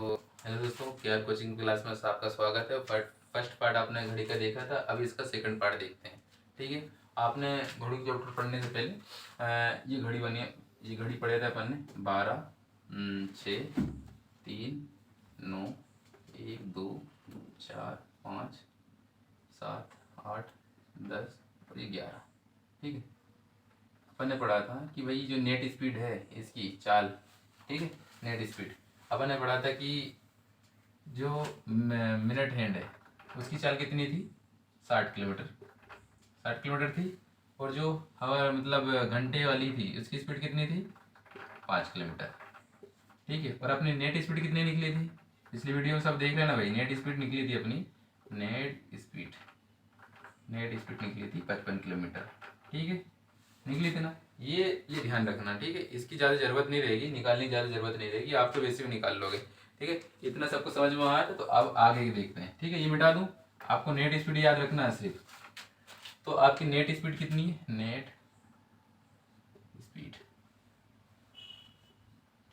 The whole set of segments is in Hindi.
तो हेलो दोस्तों, केआर कोचिंग क्लास में आपका स्वागत है। फर्स्ट पार्ट आपने घड़ी का देखा था, अभी इसका सेकंड पार्ट देखते हैं। ठीक है, आपने घड़ी के चैप्टर पढ़ने से पहले ये घड़ी बनी, ये घड़ी पढ़े थे अपन ने 12, 6, 3, 9, 1, 2, 4, 5, 7, 8, 10 और ये 11। ठीक है, अपन ने पढ़ा था कि भाई जो नेट स्पीड है इसकी चाल, ठीक है, नेट स्पीड अपन ने पढ़ा था कि जो मिनट हैंड है उसकी चाल कितनी थी, 60 किलोमीटर, 60 किलोमीटर थी। और जो हवा मतलब घंटे वाली थी उसकी स्पीड कितनी थी, 5 किलोमीटर। ठीक है, और अपनी नेट स्पीड कितनी निकली थी, पिछली वीडियो में सब देख लेना भाई। नेट स्पीड निकली थी अपनी, नेट स्पीड नेट स्पीड निकली थी 55 किलोमीटर। ठीक है, निकली थी ना। ये ध्यान रखना, ठीक है। इसकी ज़्यादा जरूरत नहीं रहेगी, निकालने की ज़्यादा जरूरत नहीं रहेगी, आप तो वैसे भी निकाल लोगे। ठीक है, इतना सबको समझ में आया तो अब आगे देखते हैं। ठीक है, ये मिटा दूं, आपको नेट स्पीड याद रखना है सिर्फ। तो आपकी नेट स्पीड कितनी है, नेट स्पीड,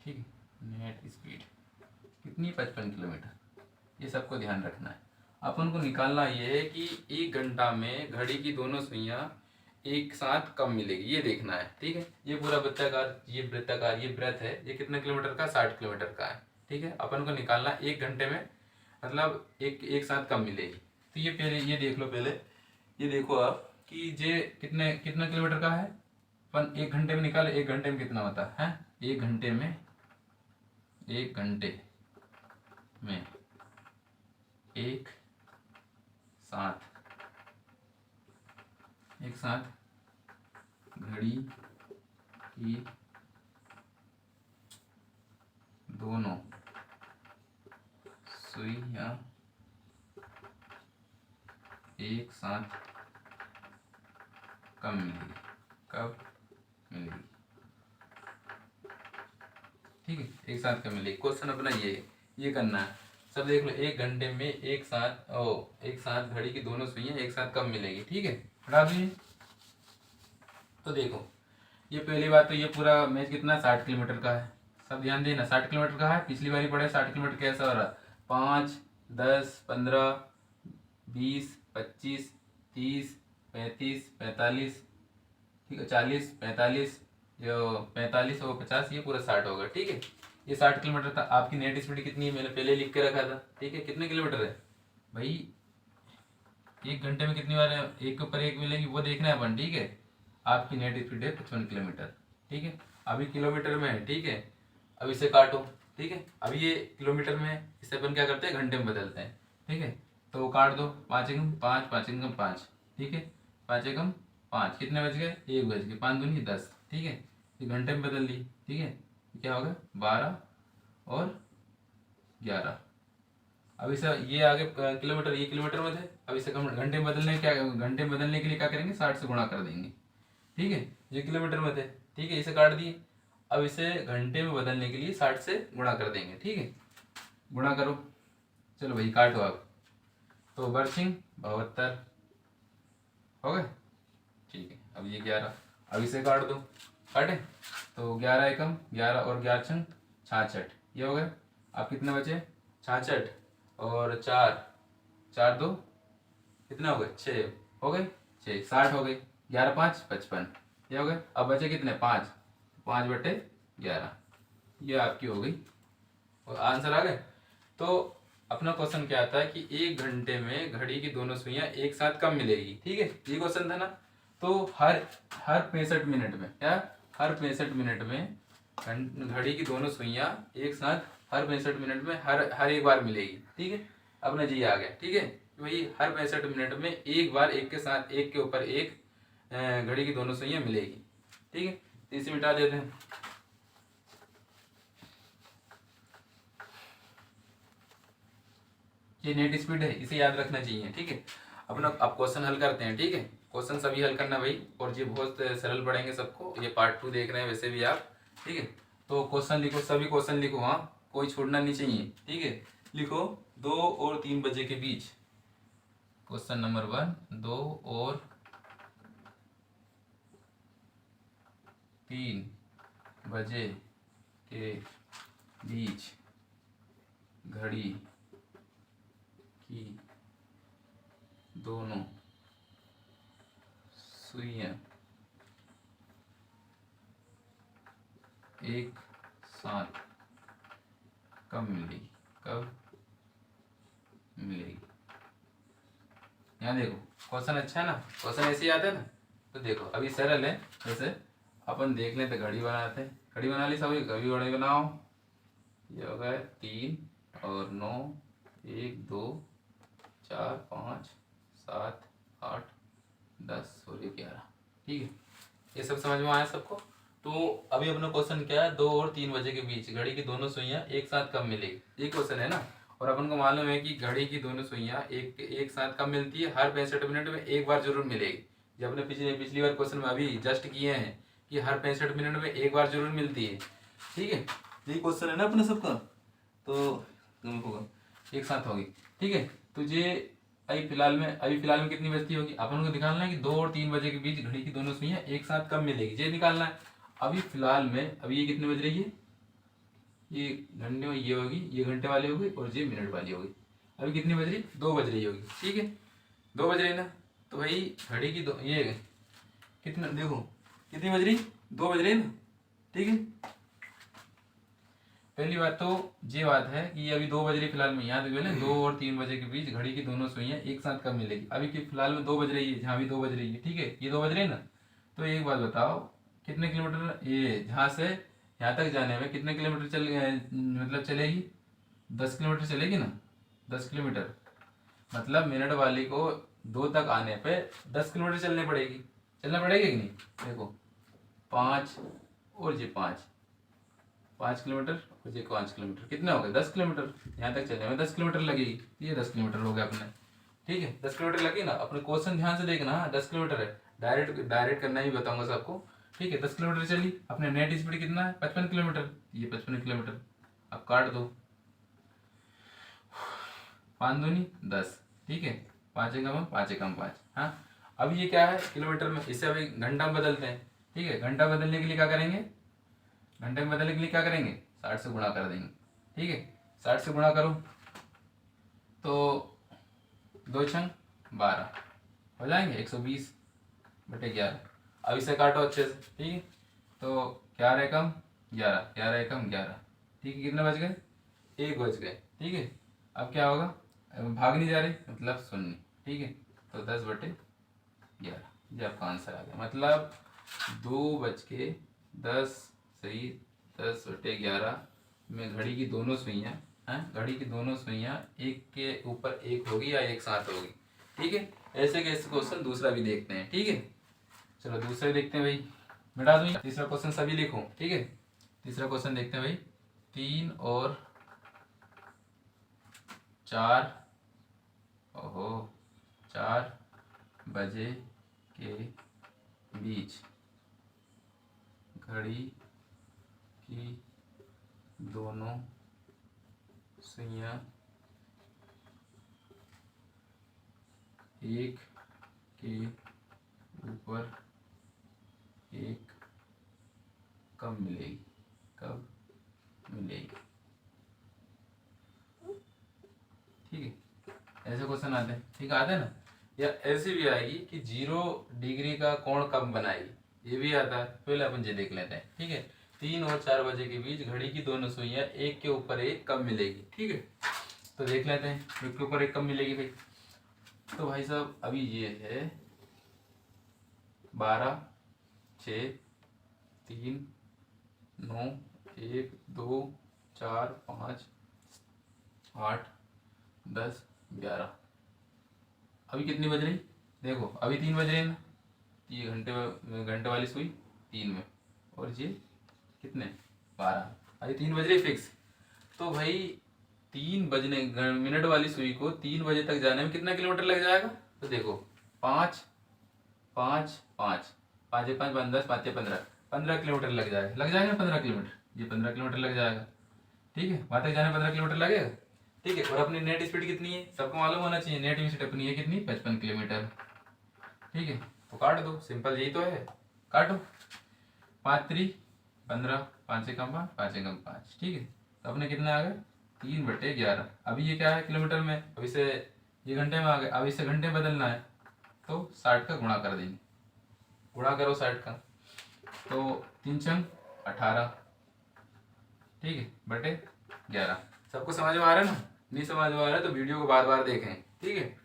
ठीक है, नेट स्पीड कितनी, 55 किलोमीटर। ये सबको ध्यान रखना है। अपन को निकालना ये है कि 1 घंटा में घड़ी की दोनों सुइयां एक साथ कब मिलेगी, ये देखना है। ठीक है, ये पूरा वृत्ताकार, ये वृत्ताकार, ये वृत्त है, ये कितने किलोमीटर का, 60 किलोमीटर का है। ठीक है, अपन को निकालना 1 घंटे में मतलब एक एक साथ कब मिलेगी। तो ये पहले ये देख लो, पहले ये देखो आप कि ये कितने कितने किलोमीटर का है। अपन 1 घंटे में निकाले, 1 घंटे में कितना होता है, 1 घंटे में, 1 घंटे में एक साथ, एक साथ घड़ी की दोनों सुइयां एक साथ कब मिलेगी, कब मिलेगी। ठीक है, एक साथ कब मिलेगी, क्वेश्चन अपना ये करना है। सब देख लो, 1 घंटे में एक साथ घड़ी की दोनों सुइयां एक साथ कब मिलेगी। ठीक है, हटा दीजिए। तो देखो, ये पहली बात तो ये पूरा मैच कितना, 60 किलोमीटर का है। सब ध्यान देना, 60 किलोमीटर का है। पिछली बारी पढ़े 60 किलोमीटर कैसा हो रहा, 5, 10, 15, 20, 25, 30, 35, 45, ठीक है, 40, 45, जो 45 और 50, ये पूरा 60 होगा। ठीक है, ये 60 किलोमीटर था। आपकी नेट स्पीड कितनी है, मैंने पहले लिख के रखा था। ठीक है, कितने किलोमीटर है भाई, 1 घंटे में कितनी बार एक के ऊपर एक मिलेगी वो देखना है अपन। ठीक है, आपकी नेट स्पीड है 55 किलोमीटर। ठीक है, अभी किलोमीटर में है। ठीक है, अब इसे काटो। ठीक है, अभी ये किलोमीटर में है, इसे अपन क्या करते हैं, घंटे में बदलते हैं। ठीक है, तो काट दो, 5 एकम 5, 5 एकम 5। ठीक है, 5 एकम 5, कितने बज गए, 1 बज गए, 5 दूनी 10। ठीक है, ये घंटे में बदल ली। ठीक है, क्या होगा, 12 और 11। अब इसे ये आगे किलोमीटर, ये किलोमीटर में थे, अब इसे घंटे में बदलने, क्या घंटे में बदलने के लिए क्या करेंगे, 60 से गुणा कर देंगे। ठीक है, ये किलोमीटर में थे। ठीक है, इसे काट दिए। अब इसे घंटे में बदलने के लिए 60 से गुणा कर देंगे। ठीक है, गुणा करो, चलो भाई काटो आप। तो बर्चिंग 72 हो गए। ठीक है, अब ये 11, अब इसे काट दो, काटे तो 11 एकम 11 और 11 छंग 66, ये हो गए। अब कितने बचे, 66 और 4, 4 2 कितने हो गए, 6 हो गए, 6 60 हो गई, 11 5 55, ये हो गए। अब बचे कितने, 5, 5/11, ये आपकी हो गई और आंसर आ गए। तो अपना क्वेश्चन क्या आता है कि 1 घंटे में घड़ी की दोनों सुइयां एक साथ कब मिलेगी। ठीक है, ये क्वेश्चन था ना। तो हर हर 65 मिनट में, क्या, हर 65 मिनट में घड़ी की दोनों सुइयां एक साथ हर 65 मिनट में हर हर एक बार मिलेगी। ठीक है, अपना जी आ गया। ठीक है, वही हर 65 मिनट में एक बार एक के साथ, एक के ऊपर एक घड़ी की दोनों सुइयां मिलेगी। ठीक है, तो इसे मिटा देते हैं। ये नेट स्पीड है, इसे याद रखना चाहिए। ठीक है, अपना अब क्वेश्चन हल करते हैं। ठीक है, क्वेश्चन सभी हल करना भाई, और ये बहुत सरल पड़ेंगे सबको। ये पार्ट 2 देख रहे हैं वैसे भी आप। ठीक है, तो क्वेश्चन लिखो, सभी क्वेश्चन लिखो, हाँ, कोई छोड़ना नहीं चाहिए। ठीक है, लिखो 2 और 3 बजे के बीच, क्वेश्चन नंबर 1, 2 और 3 बजे के बीच घड़ी की दोनों सुइयां एक साथ कब मिलेगी, कब मिलेगी। यहाँ देखो क्वेश्चन अच्छा है ना, क्वेश्चन ऐसे ही आता है ना। तो देखो अभी सरल है, जैसे अपन देख लें तो घड़ी बनाते हैं, घड़ी बना ली सभी, घड़ी घड़ी बनाओ। ये हो गया 3 और 9, 1 2 4 5 7 8 10 और 11। ठीक है, ये सब समझ में आया सबको। तो अभी अपना क्वेश्चन क्या है, 2 और 3 बजे के बीच घड़ी की दोनों सुइयां एक साथ कब मिलेगी, ये क्वेश्चन है ना। और अपन को मालूम है कि घड़ी की दोनों सुइयां एक साथ कब मिलती है, हर 65 मिनट में एक बार जरूर मिलेगी। जब अपने पिछली बार क्वेश्चन में अभी जस्ट किए हैं कि हर 65 मिनट में एक बार जरूर मिलती है। ठीक है, यही क्वेश्चन है ना अपने सबका। तो होगा एक साथ होगी। ठीक है, तुझे अभी फिलहाल में कितनी बजती होगी, अपन को निकालना है कि 2 और 3 बजे के बीच घड़ी की दोनों सुइयां एक साथ कब मिलेगी, ये निकालना है। अभी फिलहाल में अभी ये कितने बज रही है, ये घंटे में ये होगी, ये घंटे वाली होगी और ये मिनट वाली होगी। अभी कितनी बज रही, 2 बज रही होगी। ठीक है, 2 बज रही ना, तो भाई घड़ी की ये कितना देखो कितनी बज रही, 2 बज रही ना। ठीक है, पहली बात तो ये बात है कि ये अभी 2 बज रही फिलहाल में, यहाँ देखो 2 और 3 बजे के बीच घड़ी की दोनों सुइयां एक साथ कब मिलेगी। अभी की फिलहाल में 2 बज रही है, जहाँ भी 2 बज रही है। ठीक है, ये 2 बज रही है ना। तो एक बात बताओ, कितने किलोमीटर ये जहाँ से यहाँ तक जाने में कितने किलोमीटर मतलब चलेगी, 10 किलोमीटर चलेगी ना। 10 किलोमीटर मतलब मिनट वाली को 2 तक आने पे 10 किलोमीटर चलना पड़ेगी कि नहीं। देखो 5 और ये 5 किलोमीटर और ये 5 किलोमीटर, कितने हो गए 10 किलोमीटर। यहाँ तक चलने में 10 किलोमीटर लगेगी, ये 10 किलोमीटर हो गया अपने। ठीक है, 10 किलोमीटर लगी ना। अपने क्वेश्चन ध्यान से देखना, 10 किलोमीटर है, डायरेक्ट करना ही बताऊंगा सबको। ठीक है, 10 किलोमीटर चली, अपने नेट स्पीड कितना है 55 किलोमीटर, ये 55 किलोमीटर। अब काट दो, 5 दूनी 10। ठीक है, 5 एकम 5 एकम 5। हाँ, अब ये क्या है किलोमीटर में, इससे अभी घंटा में बदलते हैं। ठीक है, घंटा बदलने के लिए क्या करेंगे, घंटे में बदलने के लिए क्या करेंगे, 60 से गुणा कर देंगे। ठीक है, 60 से गुणा करो तो 2 छंग 12 हो जाएंगे, 120/11। अब इसे काटो अच्छे से। ठीक है, तो 11 एकम 11, 11 एकम 11। ठीक है, कितने बच गए, 1 बच गए। ठीक है, अब क्या होगा, भाग नहीं जा रही मतलब 0। ठीक है, तो 10/11, ये आपका आंसर आ गया। मतलब 2:10 सही 10/11 में घड़ी की दोनों सुइयां घड़ी की दोनों सुइयां एक के ऊपर एक होगी या एक साथ होगी। ठीक है, ऐसे कैसे क्वेश्चन दूसरा भी देखते हैं। ठीक है, चलो दूसरा देखते हैं भाई, मिटा दूंगी। तीसरा क्वेश्चन सभी लिखो। ठीक है, तीसरा क्वेश्चन देखते हैं भाई, 3 और 4 बजे के बीच घड़ी की दोनों सुइयां एक के ऊपर एक कब मिलेगी, कब मिलेगी। ठीक है, ऐसे क्वेश्चन आते हैं। ठीक आते हैं ना, या ऐसे भी आएगी कि 0 डिग्री का कोण कब बनाएगी, ये भी आता है। पहले अपन ये देख लेते हैं। ठीक है, 3 और 4 बजे के बीच घड़ी की दोनों सुइयां एक के ऊपर एक कब मिलेगी। ठीक है, तो देख लेते हैं एक के ऊपर एक कब मिलेगी भाई। तो भाई साहब अभी ये है 12 6 3 9 1 2 4 5 8 10 11। अभी कितनी बज रही, देखो अभी 3 बज रही है ना। ये घंटे वाली सुई 3 में, और ये कितने 12, अभी 3 बज रही फिक्स। तो भाई 3 बजने मिनट वाली सुई को 3 बजे तक जाने में कितना किलोमीटर लग जाएगा। तो देखो 5 5 5 5 5 5 10 5 15 15 किलोमीटर लग जाएगा 15 किलोमीटर, ये 15 किलोमीटर लग जाएगा। ठीक है, वहां तक जाने 15 किलोमीटर लगेगा। ठीक है, और अपनी नेट स्पीड कितनी है सबको मालूम होना चाहिए, नेट स्पीड अपनी है कितनी 55 किलोमीटर। ठीक है, तो काट दो, सिंपल यही तो है, काटो। 5 3 15, 5 एकम 5 5 एकम 5। ठीक है, तो अपने कितने आ गए 3/11। अभी ये क्या है किलोमीटर में, अब इसे ये घंटे में आ गए, अब इसे घंटे में बदलना है तो 60 का गुणा कर देंगे। गुणा करो 60 का, तो 3×18, ठीक है, बटे 11। सबको समझ में आ रहा है ना? नहीं समझ में आ रहा है तो वीडियो को बार बार देखें, ठीक है।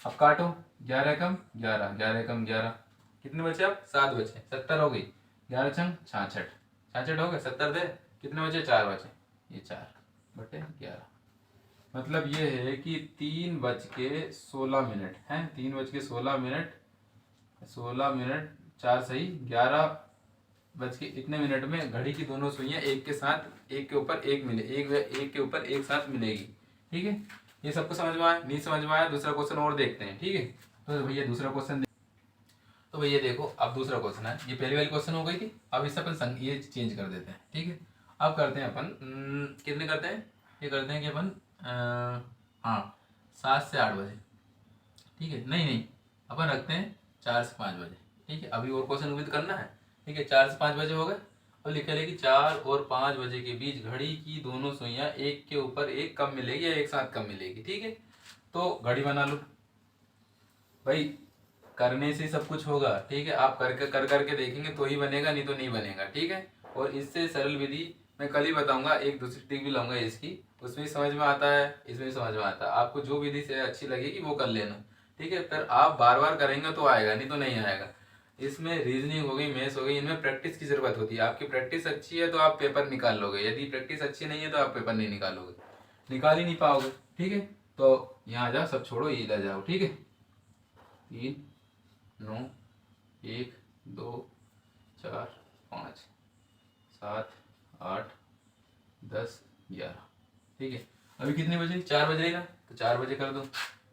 अब काटो, 11 कम 11, 11 कम 11, कितने बचे? अब 7 बचे, 70 हो गई। 11 छंग 66, 66 हो गए, 70 थे, कितने बचे? 4 बचे, ये 4/11। मतलब ये है कि 3:16 है, 3:16, 16 मिनट, 4 सही 11 बज के इतने मिनट में घड़ी की दोनों सुइयां एक के साथ एक के ऊपर एक मिले, एक के ऊपर एक साथ मिलेगी, ठीक है। ये सबको समझ में आया? नहीं समझ में आया दूसरा क्वेश्चन और देखते हैं, ठीक है। तो भैया दूसरा क्वेश्चन, तो भैया देखो अब दूसरा क्वेश्चन है, ये पहली वाली क्वेश्चन हो गई थी, अब इससे अपन ये चेंज कर देते हैं, ठीक है। अब करते हैं अपन कितने करते हैं, ये करते हैं कि अपन हाँ 7 से 8 बजे, ठीक है। नहीं नहीं, अपन रखते हैं 4 से 5 बजे, ठीक है। अभी और क्वेश्चन भी तो करना है, ठीक है। 4 से 5 बजे हो गए। अब लिखा है कि 4 और 5 बजे के बीच घड़ी की दोनों सुइयां एक के ऊपर एक कब मिलेगी या एक साथ कब मिलेगी, ठीक है। तो घड़ी बना लो भाई, करने से सब कुछ होगा, ठीक है। आप करके देखेंगे तो ही बनेगा, नहीं तो नहीं बनेगा, ठीक है। और इससे सरल विधि मैं कल ही बताऊंगा, एक दूसरी ट्रिक भी लाऊंगा इसकी, उसमें भी समझ में आता है, इसमें भी समझ में आता है। आपको जो विधि से अच्छी लगेगी वो कर लेना, ठीक है। फिर आप बार बार करेंगे तो आएगा, नहीं तो नहीं आएगा। इसमें रीजनिंग हो गई, मैथ्स हो गई, इनमें प्रैक्टिस की जरूरत होती है। आपकी प्रैक्टिस अच्छी है तो आप पेपर निकाल लोगे, यदि प्रैक्टिस अच्छी नहीं है तो आप पेपर नहीं निकालोगे, निकाल ही नहीं पाओगे, ठीक है। तो यहाँ जाओ, सब छोड़ो, ये इधर जाओ, ठीक है। 3, 9, 1, 2, 4, 5, 7, 8, 10, 11, ठीक है। अभी कितने बजे? 4 बज रही ना, तो 4 बजे कर दो।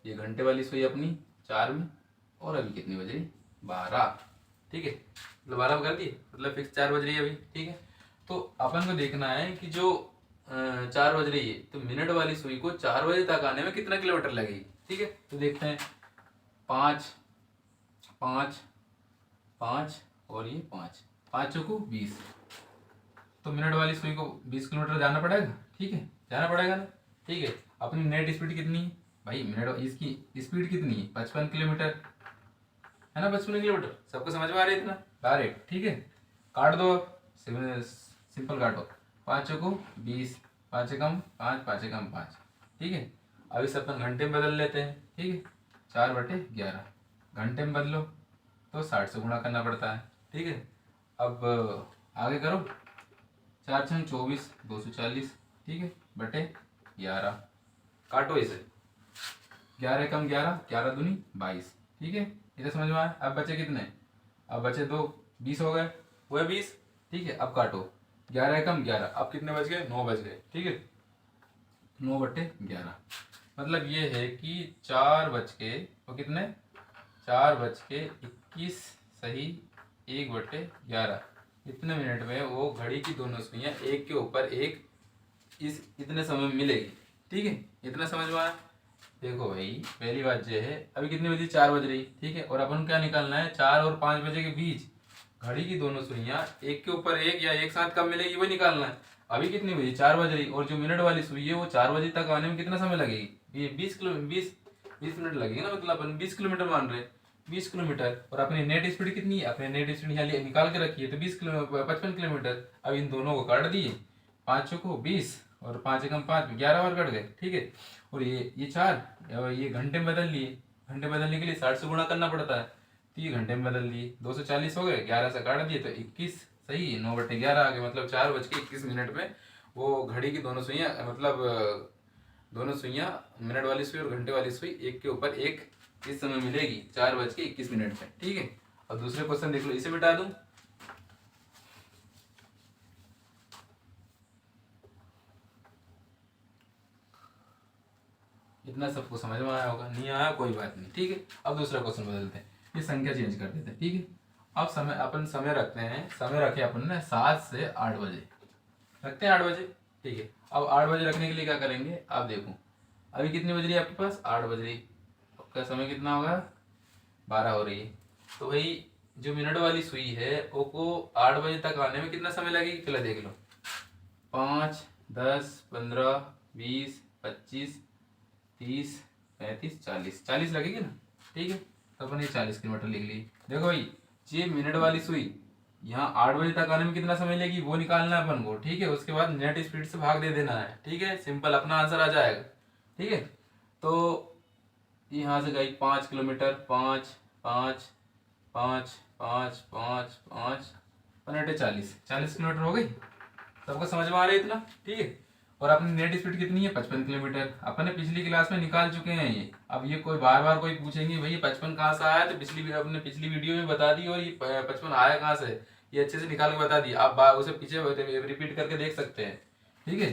ये घंटे वाली सुई अपनी 4 में, और अभी कितनी बज रही? 12, ठीक है। मतलब 12 कर दिए, मतलब फिक्स 4 बज रही है अभी, ठीक है। तो अपन को देखना है कि जो 4 बज रही है, तो मिनट वाली सुई को 4 बजे तक आने में कितना किलोमीटर लगेगी, ठीक है। तो देखते हैं, 5, 5, 5 और ये 5, 5 चौको 20, तो मिनट वाली सुई को 20 किलोमीटर जाना पड़ेगा, ठीक है, जाना पड़ेगा ना, ठीक है। अपनी नेट स्पीड कितनी है भाई? मिनट इसकी स्पीड कितनी है? 55 किलोमीटर है ना, 55 किलोमीटर। सबको समझ में आ रहा है इतना? डायरेक्ट, ठीक है। काट दो अब, सिंपल काटो, 5 चौको 20, 5 एकम 5, 5 एकम 5, ठीक है। अब इसे अपन घंटे में बदल लेते हैं, ठीक है। 4/11 घंटे में बदलो तो 60 से गुणा करना पड़ता है, ठीक है। अब आगे करो, 4×24 240, ठीक है, बटे 11, काटो इसे, 11 एकम 11, 11 दूनी 22, ठीक है। इधर समझ में आया? अब बचे कितने? अब बचे 2, 20 हो गए, वो है 20, ठीक है। अब काटो, 11 एकम 11, अब कितने बच गए? 9 बच गए, ठीक है। 9/11 मतलब ये है कि 4:21 सही 1/11 इतने मिनट में वो घड़ी की दोनों सुइयां एक के ऊपर एक इस इतने समय में मिलेगी, ठीक है। इतना समझ में आया? देखो भाई, पहली बात ये है, अभी कितनी बजी? 4 बज रही, ठीक है। और अपन क्या निकालना है? 4 और 5 बजे के बीच घड़ी की दोनों सुइयां एक के ऊपर एक या एक साथ कब मिलेगी वो निकालना है। अभी कितनी बजी? 4 बज रही, और जो मिनट वाली सुई है वो 4 बजे तक आने में कितना समय लगेगी? ये 20 मिनट लगेगी ना, मतलब अपन 20 किलोमीटर मान रहे हैं, 20 किलोमीटर। और अपनी नेट स्पीड कितनी है? अपने नेट स्पीड यहाँ निकाल के रखी है, तो 55 किलोमीटर। अब इन दोनों को काट दिए, 5 चौको 20 और 5 एकम 5, 11 बार कट गए, ठीक है। और ये 4 ये घंटे में बदल लिए, घंटे बदलने के लिए 60 से गुणा करना पड़ता है, तो ये घंटे में बदल दिए, 240 हो गए, 11 से काट दिए तो 21 सही 9/11 आ गए। मतलब 4:21 में वो घड़ी की दोनों सुइयां, मतलब दोनों सुइयां, मिनट वाली सुई और घंटे वाली सुई एक के ऊपर एक इस समय मिलेगी 4:21 में, ठीक है। अब दूसरे क्वेश्चन देख लो, इसे मिटा दूं, इतना सबको समझ में आया होगा, नहीं आया कोई बात नहीं, ठीक है। अब दूसरा क्वेश्चन बदलते हैं, ये संख्या चेंज कर देते हैं, ठीक है। अब अपन समय रखते हैं, समय रखे अपन ने 7 से 8 बजे, रखते हैं 8 बजे, ठीक है। अब 8 बजे रखने के लिए क्या करेंगे? आप देखो, अभी कितनी बज रही है आपके पास? 8 बज रही, आपका समय कितना होगा? 12 हो रही है। तो भाई जो मिनट वाली सुई है वो को 8 बजे तक आने में कितना समय लगेगा? पहले देख लो, 5, 10, 15, 20, 25, 30, 35, 40, 40 लगेगी ना, ठीक है। तो अपन ये 40 किलोमीटर लिख ली। देखो भाई, ये मिनट वाली सुई यहाँ 8 बजे तक आने में कितना समय लेगी वो निकालना है अपन को, ठीक है। उसके बाद नेट स्पीड से भाग दे देना है, ठीक है। सिंपल, अपना आंसर आ जाएगा, ठीक है। तो यहाँ से गई 5 किलोमीटर, 5, 5, 5, 5, 5, 5, 40, 40 किलोमीटर हो गई। सबको समझ में आ रहा है इतना, ठीक है। और अपनी नेट स्पीड कितनी है, 55 किलोमीटर। अपन ने पिछली क्लास में निकाल चुके हैं ये। अब ये कोई बार बार कोई पूछेंगे भाई 55 कहाँ से आया, तो अपने पिछली वीडियो में बता दी, और ये 55 आया कहाँ से, ये अच्छे से निकाल के बता दी। आप उसे पीछे रिपीट करके देख सकते हैं, ठीक है।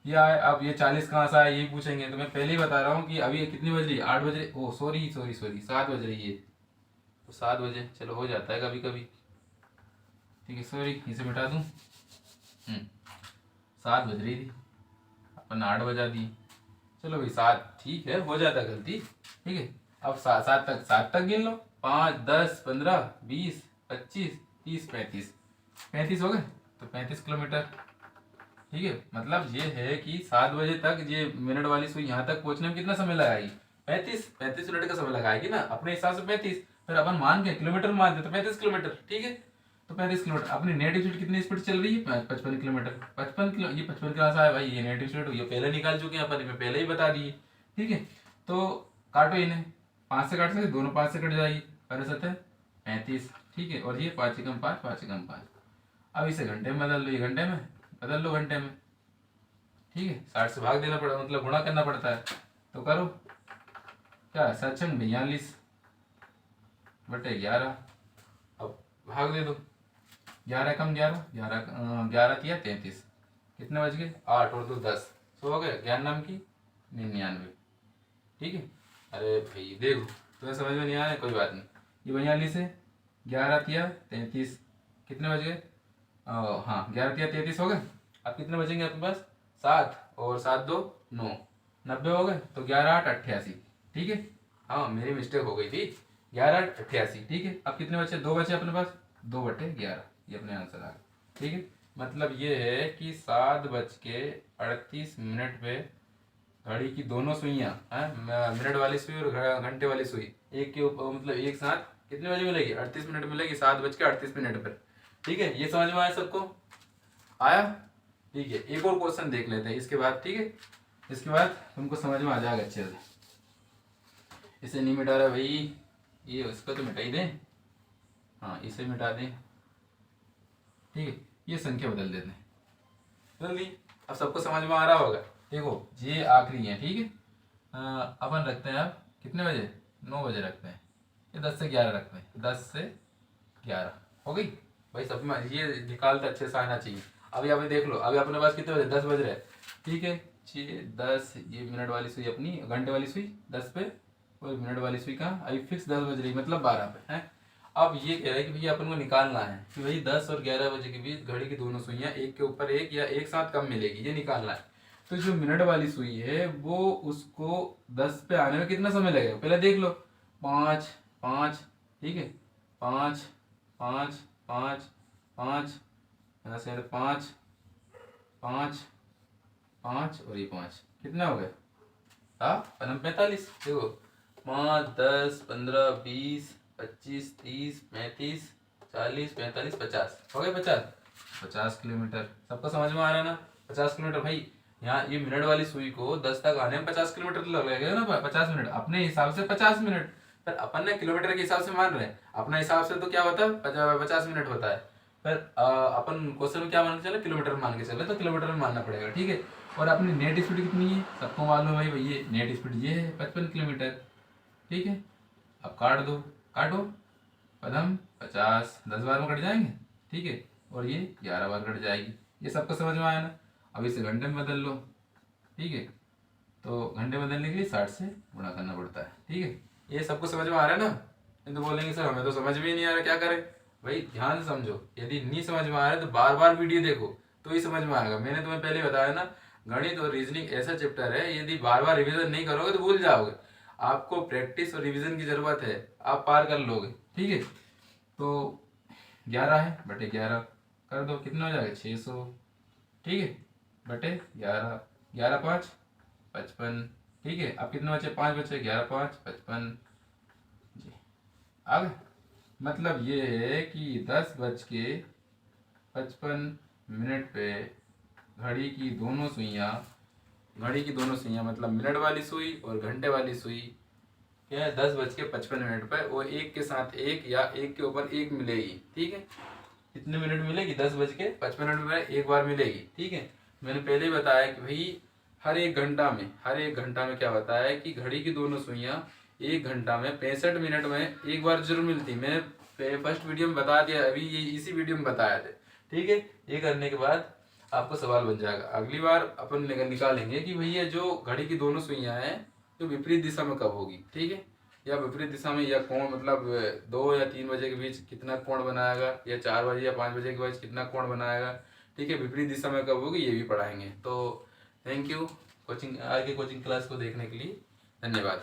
ये आए, अब ये 40 कहाँ से आया यही पूछेंगे, तो मैं पहले ही बता रहा हूँ कि अभी ये कितनी बज रही है, 8 बज रही, ओ सॉरी सॉरी सॉरी 7 बज रही है। तो 7 बजे, चलो हो जाता है कभी कभी, ठीक है। सॉरी, इसे मिटा दूँ। 7 बज रही थी, अपन 8 बजा दी। चलो भाई 7, ठीक है, हो जाता है गलती, ठीक है। अब 7 तक गिन लो, 5, 10, 15, 20, 25, 30, 35, 35 हो गए। तो 35 किलोमीटर, ठीक है। मतलब ये है कि 7 बजे तक ये मिनट वाली सुई यहाँ तक पहुंचने में कितना समय लगाएगी, 35 मिनट का समय लगाएगी ना, अपने हिसाब से 35। फिर अपन मान के किलोमीटर मान दे तो 35 किलोमीटर, ठीक है। तो 35 किलोमीटर, अपनी नेटिव स्पीड कितनी स्पीड चल रही है, 55 किलोमीटर। 55 किलो, ये 55 कहाँ से आया भाई, ये नेटिव स्पीड ये पहले निकाल चुके हैं अपन, में पहले ही बता दिए, ठीक है। तो काटो इन्हें, 5 से काट सकते, दोनों 5 से कट जाएगी, 35, ठीक है। और ये 5 एकम 5, 5 एकम 5। अब इसे घंटे में बदल लो, ये घंटे में बदल लो, घंटे में, ठीक है। 60 से भाग देना पड़ा, मतलब गुणा करना पड़ता है। तो करो, क्या 7×42 बटे 11। अब भाग दे दो, 11 कम 11, 11 किया 33, कितने बज गए, 8 और 2 10, सो हो गए। ज्ञान नाम की 99, ठीक है। अरे भाई देखो, तुम्हें समझ में नहीं आ रहा है, कोई बात नहीं। ये 42 है, 11 किया 33, कितने बज गए, हाँ 11 किया 33 हो गए। अब कितने बचेंगे अपने पास, 7, और 7 2 9, 90 हो गए। तो 11 8 88, ठीक है। हाँ मेरी मिस्टेक हो गई थी, 11 8 88, ठीक है। अब कितने बचे, 2 बचे अपने पास, 2/11, ये अपने आंसर आ गया, ठीक है। मतलब ये है कि 7:38 पे घड़ी की दोनों सुइयां, मिनट वाली सुई और घंटे वाली सुई एक के ऊपर, मतलब एक साथ कितने बजे मिलेगी, 38 मिनट मिलेगी, 7:38 पर, ठीक है। ये समझ में आया सबको, आया, ठीक है। एक और क्वेश्चन देख लेते हैं इसके बाद, ठीक है। इसके बाद तुमको समझ में आ जाएगा अच्छे से। इसे नहीं मिटा रहा भाई, ये उसको तो मिटा ही दें, हाँ इसे मिटा दें, ठीक है। ये संख्या बदल देते हैं, जल्दी। अब सबको समझ में आ रहा होगा। देखो ये आखिरी है, ठीक है। अपन रखते हैं अब कितने बजे, 9 बजे रखते हैं, ये 10 से 11 रखते हैं, 10 से 11 हो गई भाई। सब में ये निकालते अच्छे से आना चाहिए। अभी आप देख लो, अभी अपने पास कितने बजे, 10 बज रहे हैं, ठीक है। 6 10, ये मिनट वाली सुई अपनी, घंटे वाली सुई 10 पे, और मिनट वाली सुई कहाँ, अभी फिक्स 10 बज रही, मतलब 12 पे है। अब ये कह रहा है कि भैया अपन को निकालना है कि भाई 10 और 11 बजे के बीच घड़ी की दोनों सुइयां एक के ऊपर एक या एक साथ कब मिलेगी, ये निकालना है। तो जो मिनट वाली सुई है वो उसको 10 पे आने में कितना समय लगेगा, पहले देख लो। 5 5, ठीक है, 5 5 5 5, यहाँ से 5 5 5 और ये 5, कितना हो गया, हाँ 45। देखो 5 10 15 20 25 30 35 40 45 50 हो गए, 50 किलोमीटर। सबको समझ में आ रहा है ना, 50 किलोमीटर भाई। यहाँ ये मिनट वाली सुई को 10 तक आने में 50 किलोमीटर लगेगा ना, 50 मिनट अपने हिसाब से 50 मिनट। पर अपन ने किलोमीटर के हिसाब से मान रहे हैं, अपने हिसाब से तो क्या होता है 50 मिनट होता है। पर अपन क्वेश्चन में क्या मान के चले, किलोमीटर मान के चले, तो किलोमीटर में मानना पड़ेगा, ठीक है। और अपनी नेट स्पीड कितनी है सबको मालूम है भाई, ये नेट स्पीड ये है 55 किलोमीटर, ठीक है। अब काट दो, काटो, पदम 50 10 बार में कट जाएंगे, ठीक है। और ये 11 बार कट जाएगी, ये सबको समझ में आया ना। अब इसे घंटे में बदल लो, ठीक है। तो घंटे बदलने के लिए 60 से गुणा करना पड़ता है, ठीक है। ये सबको समझ में आ रहा है ना। नहीं तो बोलेंगे सर हमें तो समझ में ही नहीं आ रहा, क्या करें भाई, ध्यान से समझो। यदि नहीं समझ में आ रहा है तो बार बार वीडियो देखो तो ही समझ में आएगा। मैंने तुम्हें पहले बताया ना, गणित और रीजनिंग ऐसा चैप्टर है, यदि बार बार रिवीजन नहीं करोगे तो भूल जाओगे। आपको प्रैक्टिस और रिवीजन की जरूरत है, आप पार कर लोगे, ठीक है। तो 11 है बटे 11 कर दो, कितना हो जाएगा 600, ठीक है, बटे 11, 11 5 55। ठीक है, अब कितने बचे? 5 बचे, 11 5 55 जी। अब मतलब ये है कि 10:55 पे घड़ी की दोनों सुइयां मतलब मिनट वाली सुई और घंटे वाली सुई क्या है, 10:55 पर वो एक के साथ एक या एक के ऊपर एक मिलेगी। ठीक है, कितने मिनट मिलेगी? 10:55 में एक बार मिलेगी। ठीक है, मैंने पहले ही बताया कि भाई हर एक घंटा में क्या होता है कि घड़ी की दोनों सुइयां एक घंटा में 65 मिनट में एक बार जरूर मिलती। मैं फर्स्ट वीडियो में बता दिया, अभी ये इसी वीडियो में बताया थे। ठीक है, ये करने के बाद आपको सवाल बन जाएगा। अगली बार अपन निकालेंगे कि भैया जो घड़ी की दोनों सुइयां हैं जो विपरीत दिशा में कब होगी। ठीक है, या विपरीत दिशा में या कोण मतलब 2 या 3 बजे के बीच कितना कोण बनाएगा, या 4 बजे या 5 बजे के बीच कितना कोण बनाएगा। ठीक है, विपरीत दिशा में कब होगी ये भी पढ़ाएंगे। तो थैंक यू आगे कोचिंग क्लास को देखने के लिए, धन्यवाद।